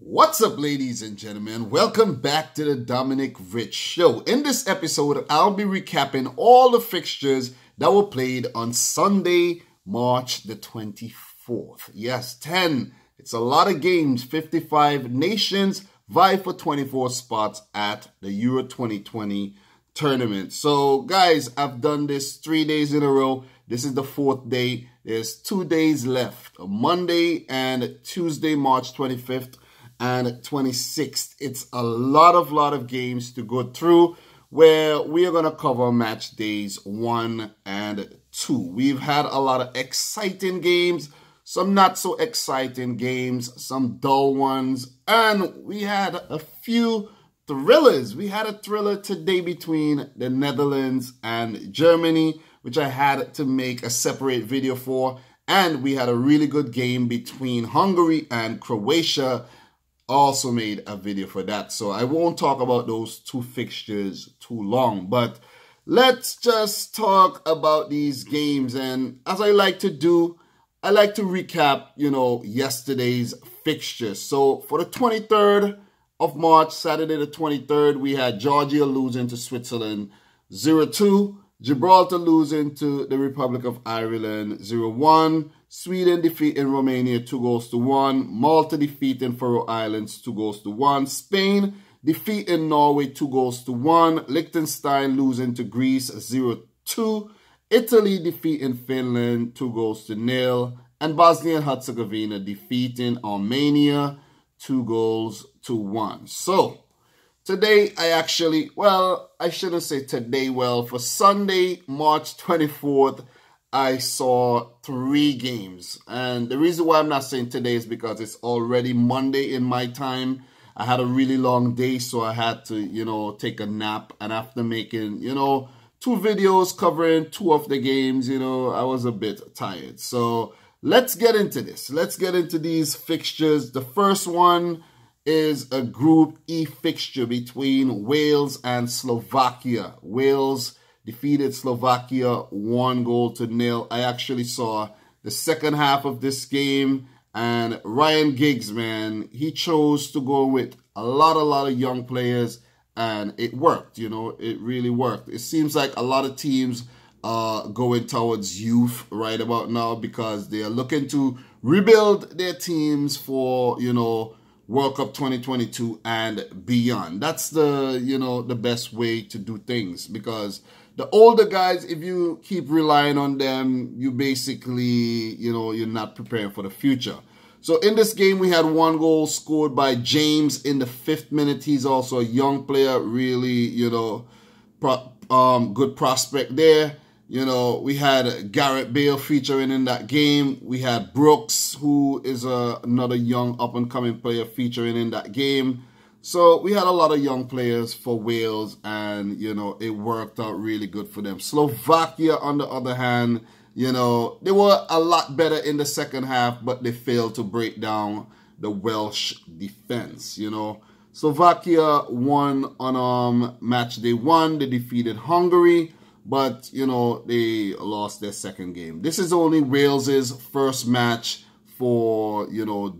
What's up, ladies and gentlemen? Welcome back to the Dominic Rich Show. In this episode, I'll be recapping all the fixtures that were played on Sunday, March the 24th. Yes, 10. It's a lot of games. 55 nations vie for 24 spots at the Euro 2020 tournament. So, guys, I've done this 3 days in a row. This is the 4th day. There's 2 days left, Monday and Tuesday, March 25th. And 26th. It's a lot of games to go through where we are going to cover match days 1 and 2. We've had a lot of exciting games, some not so exciting games, some dull ones, and we had a few thrillers. We had a thriller today between the Netherlands and Germany, which I had to make a separate video for, and we had a really good game between Hungary and Croatia. Also made a video for that, so I won't talk about those two fixtures too long, but let's just talk about these games. And as I like to do, I like to recap, yesterday's fixtures. So for the 23rd of March, Saturday the 23rd, we had Georgia losing to Switzerland 0-2, Gibraltar losing to the Republic of Ireland 0-1, Sweden defeating Romania 2-1, Malta defeating Faroe Islands 2-1, Spain defeating Norway 2-1, Liechtenstein losing to Greece 0-2, Italy defeating Finland 2-0, and Bosnia and Herzegovina defeating Armenia 2-1. So today, I shouldn't say today, for Sunday, March 24th, I saw 3 games. And the reason why I'm not saying today is because it's already Monday in my time. I had a really long day, so I had to, take a nap. And after making, 2 videos covering 2 of the games, I was a bit tired. So let's get into this. Let's get into these fixtures. The first one is a Group E fixture between Wales and Slovakia. Wales defeated Slovakia 1-0. I actually saw the second half of this game, and Ryan Giggs, man, he chose to go with a lot of young players, and it worked, it really worked. It seems like a lot of teams are going towards youth right about now because they are looking to rebuild their teams for, World Cup 2022 and beyond. That's the best way to do things, because the older guys, if you keep relying on them, you basically, you're not preparing for the future. So in this game, we had 1 goal scored by James in the 5th minute. He's also a young player, really, good prospect there. We had Gareth Bale featuring in that game. We had Brooks, who is another young up-and-coming player, featuring in that game. So we had a lot of young players for Wales, and, it worked out really good for them. Slovakia, on the other hand, they were a lot better in the second half, but they failed to break down the Welsh defense, Slovakia won on match day 1. They defeated Hungary, but, they lost their second game. This is only Wales's first match for,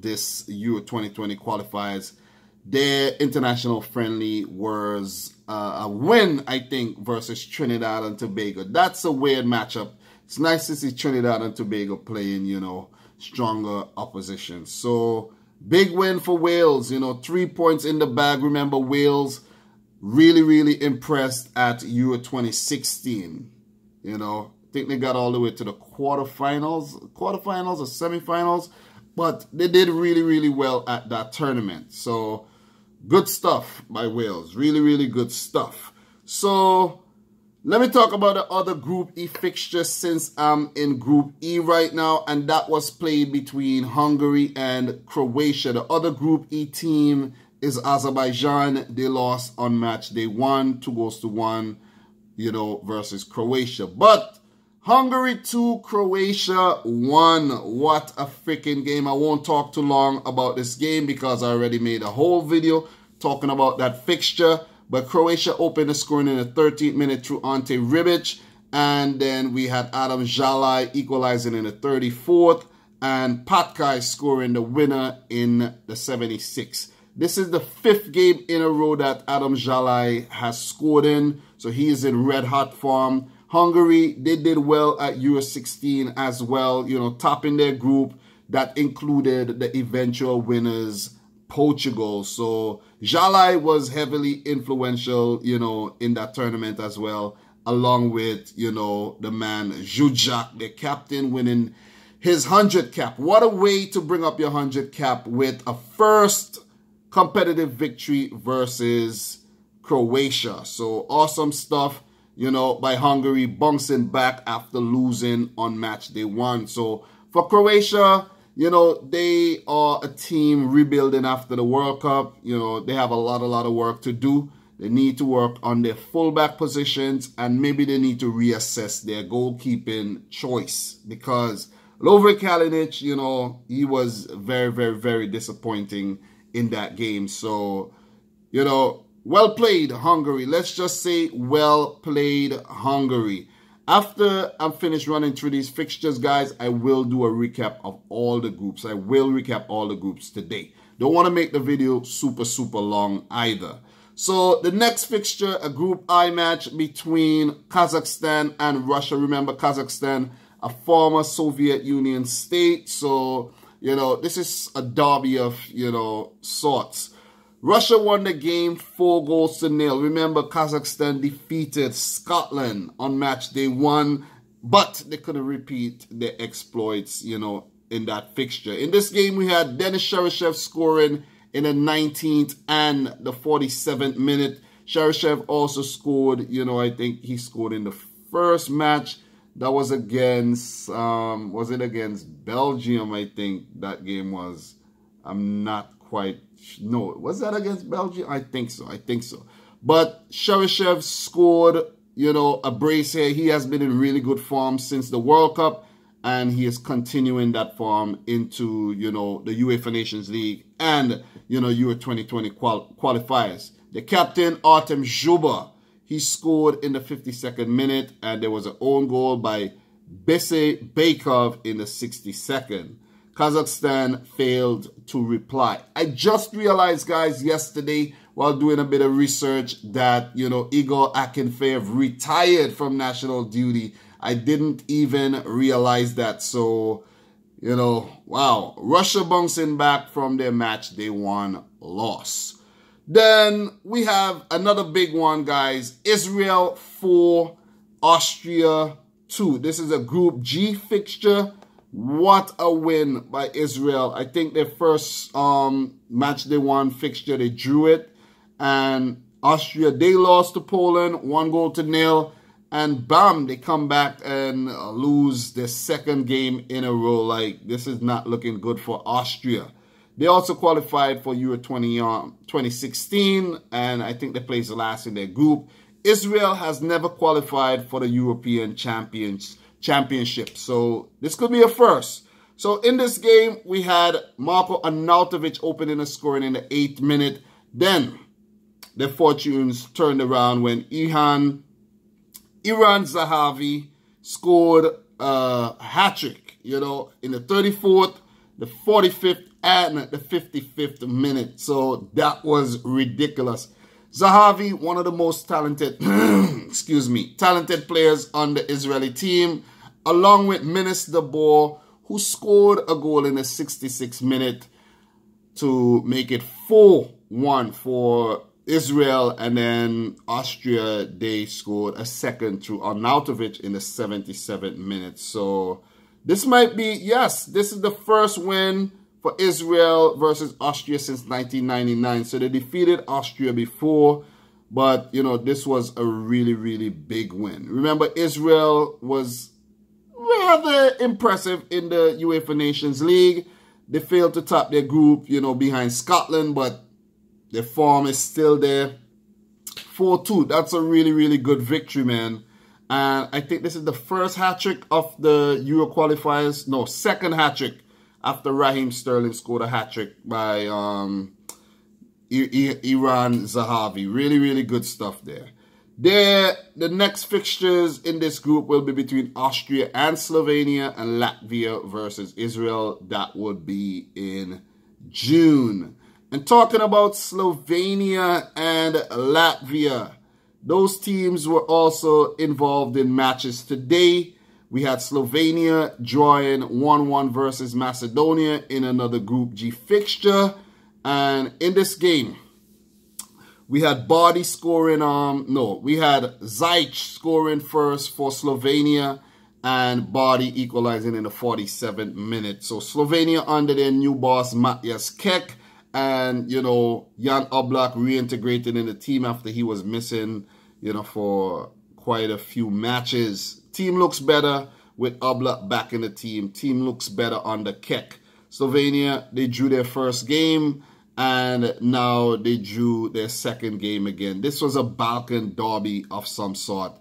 this Euro 2020 qualifiers. Their international friendly was a win, I think, versus Trinidad and Tobago. That's a weird matchup. It's nice to see Trinidad and Tobago playing, stronger opposition. So, big win for Wales, 3 points in the bag. Remember, Wales really impressed at Euro 2016. I think they got all the way to the quarterfinals or semifinals, but they did really well at that tournament. So good stuff by Wales, really good stuff. So let me talk about the other Group E fixture, since I'm in Group E right now, and that was played between Hungary and Croatia. The other Group E team is Azerbaijan. They lost on match day 1, 2-1, versus Croatia. But Hungary 2, Croatia 1. What a freaking game. I won't talk too long about this game because I already made a whole video talking about that fixture. But Croatia opened the scoring in the 13th minute through Ante Rebic. And then we had Adam Jalai equalizing in the 34th. and Patkai scoring the winner in the 76th. This is the 5th game in a row that Adam Jalai has scored in, so he is in red hot form. Hungary, they did well at Euro 16 as well, you know, topping their group that included the eventual winners, Portugal. So Jalai was heavily influential, you know, in that tournament as well, along with, you know, the man Zuzak, the captain, winning his 100 cap. What a way to bring up your 100 cap with a first competitive victory versus Croatia. So awesome stuff, you know, by Hungary, bouncing back after losing on match day 1. So for Croatia, you know, they are a team rebuilding after the World Cup. You know, they have a lot of work to do. They need to work on their fullback positions, and maybe they need to reassess their goalkeeping choice, because Lovre Kalinic, you know, he was very disappointing in that game. So, you know, well played, Hungary. Let's just say well played, Hungary. After I'm finished running through these fixtures, guys, I will do a recap of all the groups. I will recap all the groups today. Don't want to make the video super long either. So the next fixture, a Group I match between Kazakhstan and Russia. Remember, Kazakhstan, a former Soviet Union state. So, you know, this is a derby of, you know, sorts. Russia won the game 4-0. Remember, Kazakhstan defeated Scotland on match day 1, but they couldn't repeat their exploits, you know, in that fixture. In this game, we had Denis Cheryshev scoring in the 19th and the 47th minute. Cheryshev also scored, you know, I think he scored in the first match. That was against, was it against Belgium, I think that game was. I'm not quite, no, was that against Belgium? I think so. But Cheryshev scored, you know, a brace here. He has been in really good form since the World Cup, and he is continuing that form into, you know, the UEFA Nations League and, you know, Euro 2020 qualifiers. The captain, Artem Zhuba, he scored in the 52nd minute, and there was an own goal by Bese Bakov in the 62nd. Kazakhstan failed to reply. I just realized, guys, yesterday while doing a bit of research that, you know, Igor Akinfeev retired from national duty. I didn't even realize that. So, you know, wow. Russia bouncing back from their match day 1 loss. Then we have another big one, guys. Israel 4, Austria 2. This is a Group G fixture. What a win by Israel. I think their first match they won fixture, they drew it. And Austria, they lost to Poland 1-0. And bam, they come back and lose their second game in a row. Like, this is not looking good for Austria. They also qualified for Euro 2016, and I think they placed last in their group. Israel has never qualified for the European Championship, so this could be a first. So in this game, we had Marko Arnautovic opening the scoring in the 8th minute. Then the fortunes turned around when Iran Zahavi scored a hat-trick, you know, in the 34th, the 45th, and the 55th minute. So that was ridiculous. Zahavi, one of the most talented, talented players on the Israeli team, along with Minis Dabor, who scored a goal in the 66th minute to make it 4-1 for Israel. And then Austria, they scored a second through Arnautovic in the 77th minute. So this might be, yes, this is the first win for Israel versus Austria since 1999. So they defeated Austria before, but, you know, this was a really big win. Remember, Israel was rather impressive in the UEFA Nations League. They failed to top their group, you know, behind Scotland, but their form is still there. 4-2, that's a really good victory, man. And I think this is the first hat-trick of the Euro qualifiers. No, second hat-trick after Raheem Sterling scored a hat-trick by Iran Zahavi. Really good stuff there. The next fixtures in this group will be between Austria and Slovenia, and Latvia versus Israel. That would be in June. And talking about Slovenia and Latvia, those teams were also involved in matches today. We had Slovenia drawing 1-1 versus Macedonia in another Group G fixture. And in this game, we had Bardi scoring, we had Zajc scoring first for Slovenia and Bardi equalizing in the 47th minute. So Slovenia under their new boss, Matthias Kek, and, Jan Oblak reintegrated in the team after he was missing, for quite a few matches. Team looks better with Oblak back in the team. Team looks better under Kek. Slovenia, they drew their first game, and now they drew their second game again. This was a Balkan derby of some sort.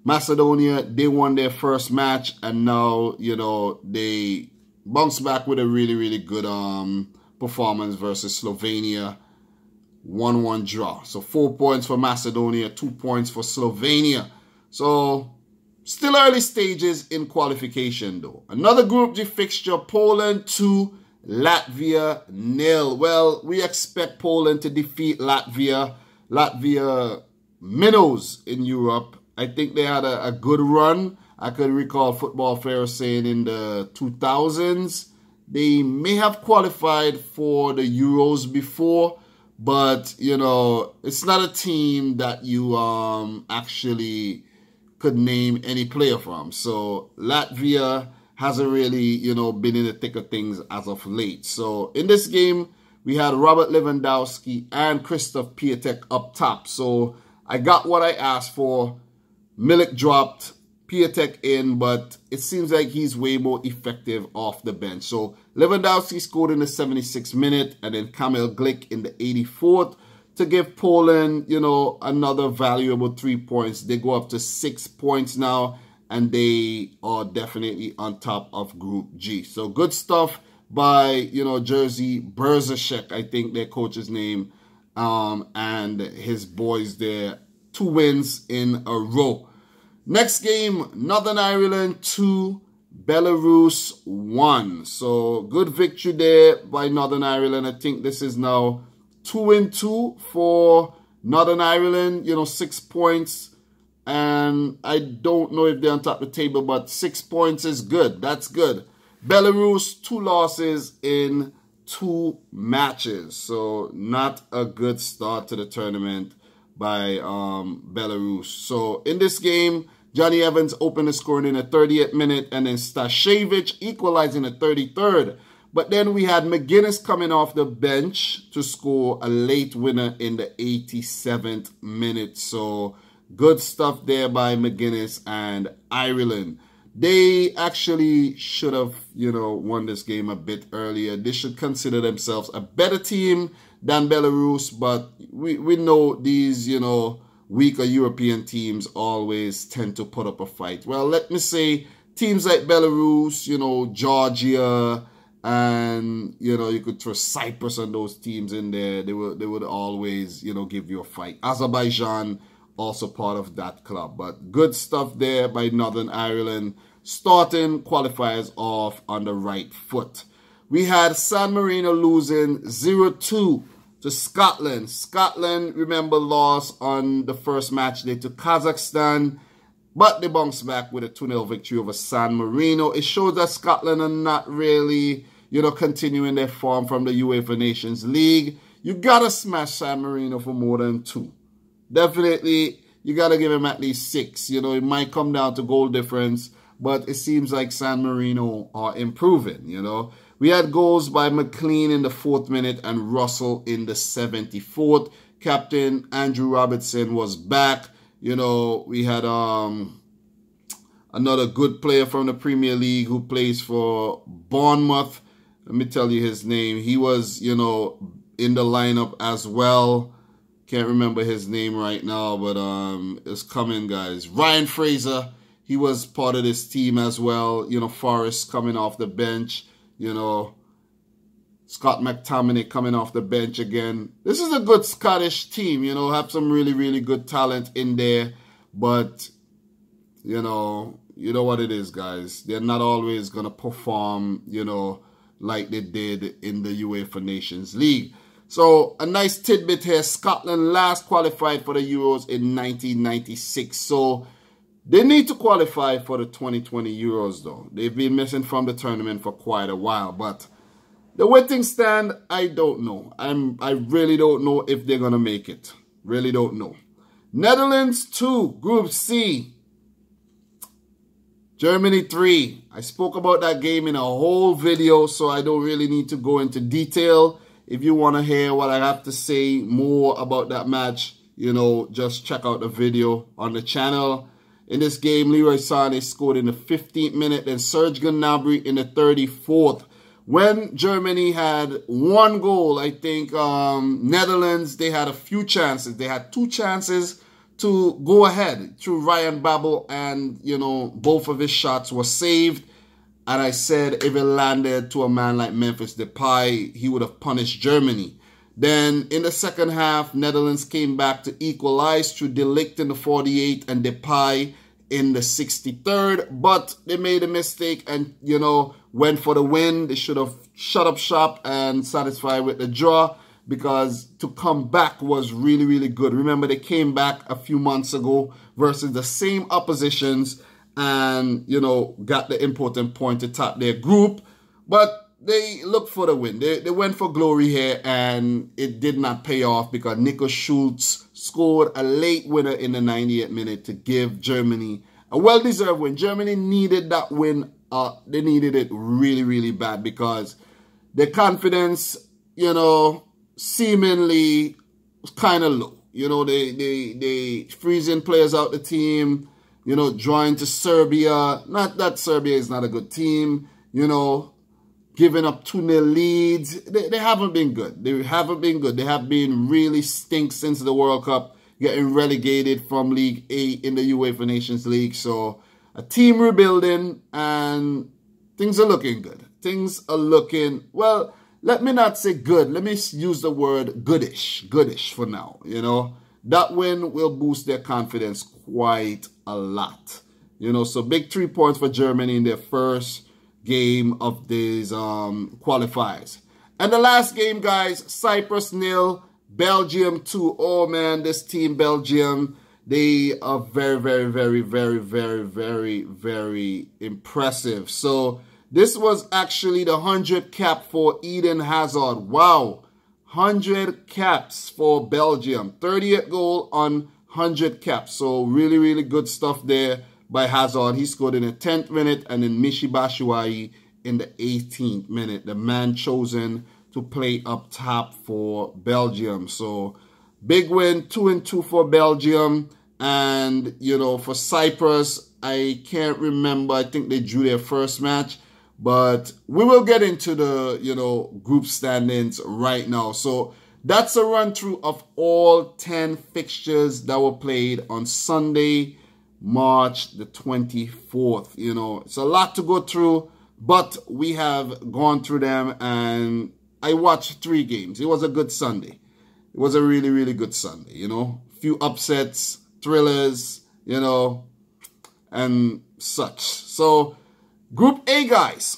Macedonia, they won their first match, and now, they bounced back with a really, really good performance versus Slovenia. 1-1 draw. So 4 points for Macedonia, 2 points for Slovenia. So still early stages in qualification though. Another Group G fixture, Poland 2, Latvia 0. Well, we expect Poland to defeat Latvia. Latvia minnows in Europe. I think they had a good run. I could recall Football Fair saying in the 2000s they may have qualified for the Euros before, but, it's not a team that you actually could name any player from. So Latvia hasn't really, been in the thick of things as of late. So in this game, we had Robert Lewandowski and Krzysztof Piatek up top. So I got what I asked for. Milik dropped, Piatek in, but it seems like he's way more effective off the bench. So Lewandowski scored in the 76th minute, and then Kamil Glik in the 84th to give Poland, another valuable 3 points. They go up to 6 points now, and they are definitely on top of Group G. So good stuff by, Jerzy Berzashek, I think their coach's name, and his boys there. 2 wins in a row. Next game, Northern Ireland 2, Belarus 1. So good victory there by Northern Ireland. I think this is now 2-2 for Northern Ireland, 6 points. And I don't know if they're on top of the table, but 6 points is good. That's good. Belarus, 2 losses in 2 matches. So not a good start to the tournament by Belarus. So in this game, Johnny Evans opened the scoring in the 30th minute, and then Stashevich equalizing in the 33rd. But then we had McGuinness coming off the bench to score a late winner in the 87th minute. So good stuff there by McGuinness and Ireland. They actually should have, won this game a bit earlier. They should consider themselves a better team than Belarus, but we know these, weaker European teams always tend to put up a fight. Well, let me say teams like Belarus, Georgia, and, you could throw Cyprus and those teams in there. They would always, give you a fight. Azerbaijan, also part of that club. But good stuff there by Northern Ireland, starting qualifiers off on the right foot. We had San Marino losing 0-2 to Scotland. Scotland, remember, lost on the first match day to Kazakhstan, but they bounced back with a 2-0 victory over San Marino. It shows that Scotland are not really, continuing their form from the UEFA Nations League. You gotta smash San Marino for more than 2. Definitely, you gotta give them at least 6. It might come down to goal difference, but it seems like San Marino are improving, We had goals by McLean in the 4th minute and Russell in the 74th. Captain Andrew Robertson was back. We had another good player from the Premier League who plays for Bournemouth. Let me tell you his name. He was, in the lineup as well. Can't remember his name right now, but it's coming, guys. Ryan Fraser, he was part of this team as well. Forrest coming off the bench. Scott McTominay coming off the bench again. This is a good Scottish team, have some really, really good talent in there. But, you know what it is, guys. They're not always going to perform, you know, like they did in the UEFA Nations League. So, a nice tidbit here. Scotland last qualified for the Euros in 1996. So, they need to qualify for the 2020 Euros, though. They've been missing from the tournament for quite a while. But the way things stand, I don't know. I really don't know if they're going to make it. Really don't know. Netherlands 2, Group C. Germany 3. I spoke about that game in a whole video, so I don't really need to go into detail. If you want to hear what I have to say more about that match, you know, just check out the video on the channel. In this game, Leroy Sané scored in the 15th minute, then Serge Gnabry in the 34th. When Germany had one goal, I think Netherlands, they had a few chances. They had 2 chances to go ahead through Ryan Babel, and, you know, both of his shots were saved. And I said if it landed to a man like Memphis Depay, he would have punished Germany. Then in the second half, Netherlands came back to equalize through De Ligt in the 48th and Depay in the 63rd. But they made a mistake and, you know, went for the win. They should have shut up shop and satisfied with the draw, because to come back was really, really good. Remember, they came back a few months ago versus the same oppositions and, you know, got the important point to top their group. But they looked for the win. They went for glory here, and it did not pay off because Nico Schulz scored a late winner in the 98th minute to give Germany a well-deserved win. Germany needed that win. They needed it really, really bad because their confidence, you know, seemingly was kind of low. You know, they freezing players out the team, you know, drawing to Serbia. Not that Serbia is not a good team, you know, giving up 2-0 leads. They haven't been good. They haven't been good. They have been really stink since the World Cup, getting relegated from League A in the UEFA Nations League. So a team rebuilding, and things are looking good. Things are looking, well, let me not say good. Let me use the word goodish. Goodish for now, you know. That win will boost their confidence quite a lot. You know, so big 3 points for Germany in their first game of these qualifiers. And the last game, guys, Cyprus 0, Belgium 2. Oh, man, this team, Belgium, they are very, very, very, very, very, very, very impressive. So this was actually the 100th cap for Eden Hazard. Wow. 100 caps for Belgium. 30th goal on 100 caps. So really, really good stuff there by Hazard. He scored in the 10th minute, and then Michy Batshuayi in the 18th minute. The man chosen to play up top for Belgium. So big win, 2-2 for Belgium. And, you know, for Cyprus, I can't remember. I think they drew their first match. But we will get into the, you know, group standings right now. So that's a run through of all 10 fixtures that were played on Sunday, March the 24th. You know, it's a lot to go through, but we have gone through them, and I watched 3 games. It was a good Sunday. It was a really, really good Sunday, you know. Few upsets, thrillers, you know, and such. So Group A, guys.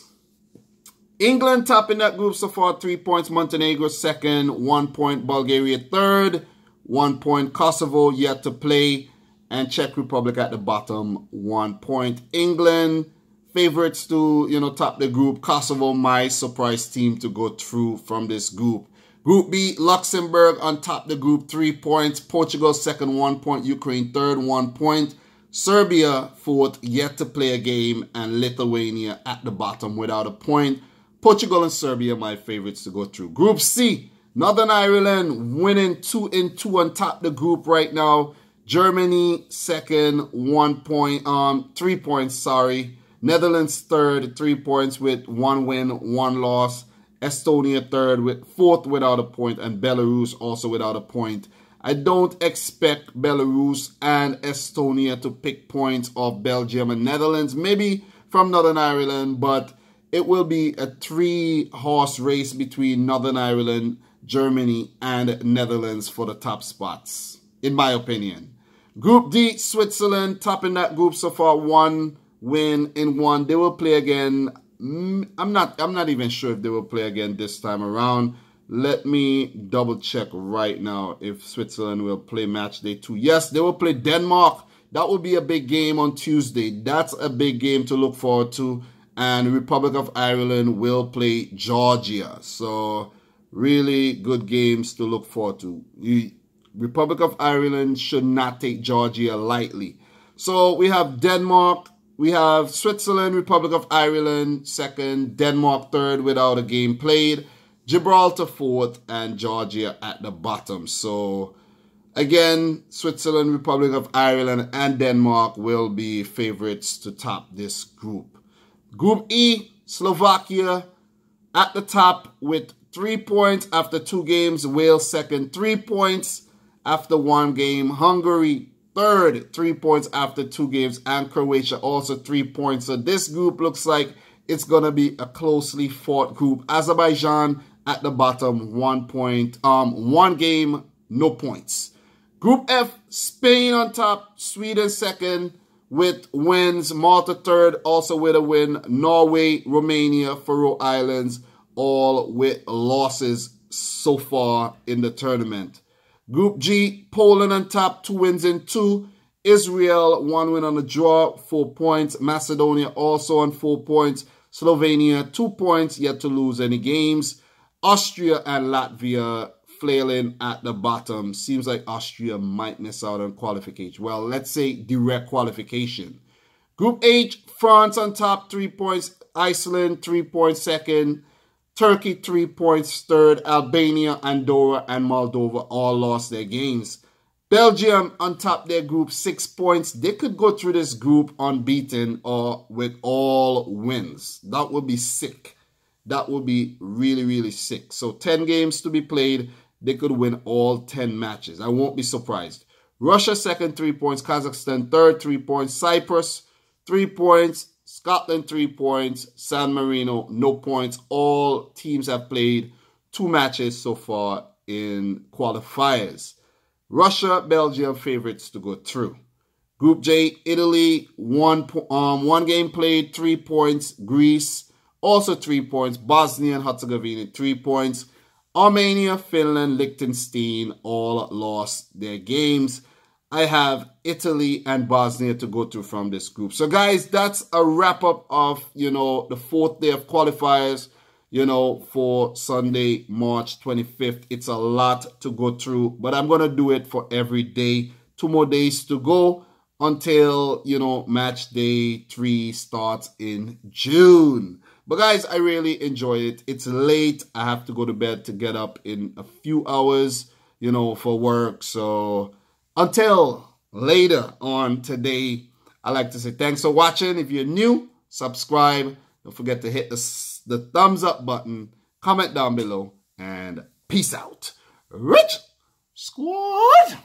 England topping that group so far, 3 points. Montenegro second, 1 point. Bulgaria third, 1 point. Kosovo yet to play. And Czech Republic at the bottom, 1 point. England, favorites to, you know, top the group. Kosovo, my surprise team to go through from this group. Group B, Luxembourg on top the group, 3 points. Portugal second, 1 point. Ukraine third, 1 point. Serbia fourth, yet to play a game, and Lithuania at the bottom without a point. Portugal and Serbia, my favorites to go through. Group C, Northern Ireland winning 2-2 on top the group right now. Germany second, 1 point, 3 points, sorry. Netherlands third, 3 points with 1 win, 1 loss. Estonia third with 4th without a point, and Belarus also without a point. I don't expect Belarus and Estonia to pick points off Belgium and Netherlands, maybe from Northern Ireland, but it will be a 3-horse race between Northern Ireland, Germany, and Netherlands for the top spots, in my opinion. Group D, Switzerland, topping that group so far, 1 win in 1. They will play again. I'm not even sure if they will play again this time around. Let me double check right now if Switzerland will play match day 2. Yes, they will play Denmark. That will be a big game on Tuesday. That's a big game to look forward to. And Republic of Ireland will play Georgia. So really good games to look forward to. Republic of Ireland should not take Georgia lightly. So we have Denmark, we have Switzerland, Republic of Ireland second, Denmark third without a game played, Gibraltar fourth, and Georgia at the bottom. So again, Switzerland, Republic of Ireland, and Denmark will be favorites to top this group. Group E, Slovakia at the top with 3 points after 2 games. Wales second, 3 points after 1 game. Hungary third, 3 points after 2 games. And Croatia also 3 points. So this group looks like it's going to be a closely fought group. Azerbaijan at the bottom, 1 point, 1 game, no points. Group F, Spain on top, Sweden second with wins. Malta third, also with a win. Norway, Romania, Faroe Islands, all with losses so far in the tournament. Group G, Poland on top, 2 wins in 2. Israel, 1 win on a draw, 4 points. Macedonia also on 4 points. Slovenia, 2 points, yet to lose any games. Austria and Latvia flailing at the bottom. Seems like Austria might miss out on qualification. Well, let's say direct qualification. Group H, France on top, 3 points. Iceland, 3 points second. Turkey, 3 points third. Albania, Andorra, and Moldova all lost their games. Belgium on top their group, 6 points. They could go through this group unbeaten or with all wins. That would be sick. That would be really, really sick. So 10 games to be played. They could win all 10 matches. I won't be surprised. Russia second, 3 points. Kazakhstan third, 3 points. Cyprus, 3 points. Scotland, 3 points. San Marino, no points. All teams have played 2 matches so far in qualifiers. Russia, Belgium, favorites to go through. Group J, Italy, 1 game played, 3 points. Greece, also 3 points. Bosnia and Herzegovina, 3 points. Armenia, Finland, Liechtenstein, all lost their games. I have Italy and Bosnia to go through from this group. So, guys, that's a wrap-up of, the 4th day of qualifiers, for Sunday, March 25th. It's a lot to go through, but I'm going to do it for every day. 2 more days to go until, match day 3 starts in June. But, guys, I really enjoy it. It's late. I have to go to bed to get up in a few hours, for work. So, until later on today, I'd like to say thanks for watching. If you're new, subscribe. Don't forget to hit the thumbs up button. Comment down below. And peace out. Rich Squad!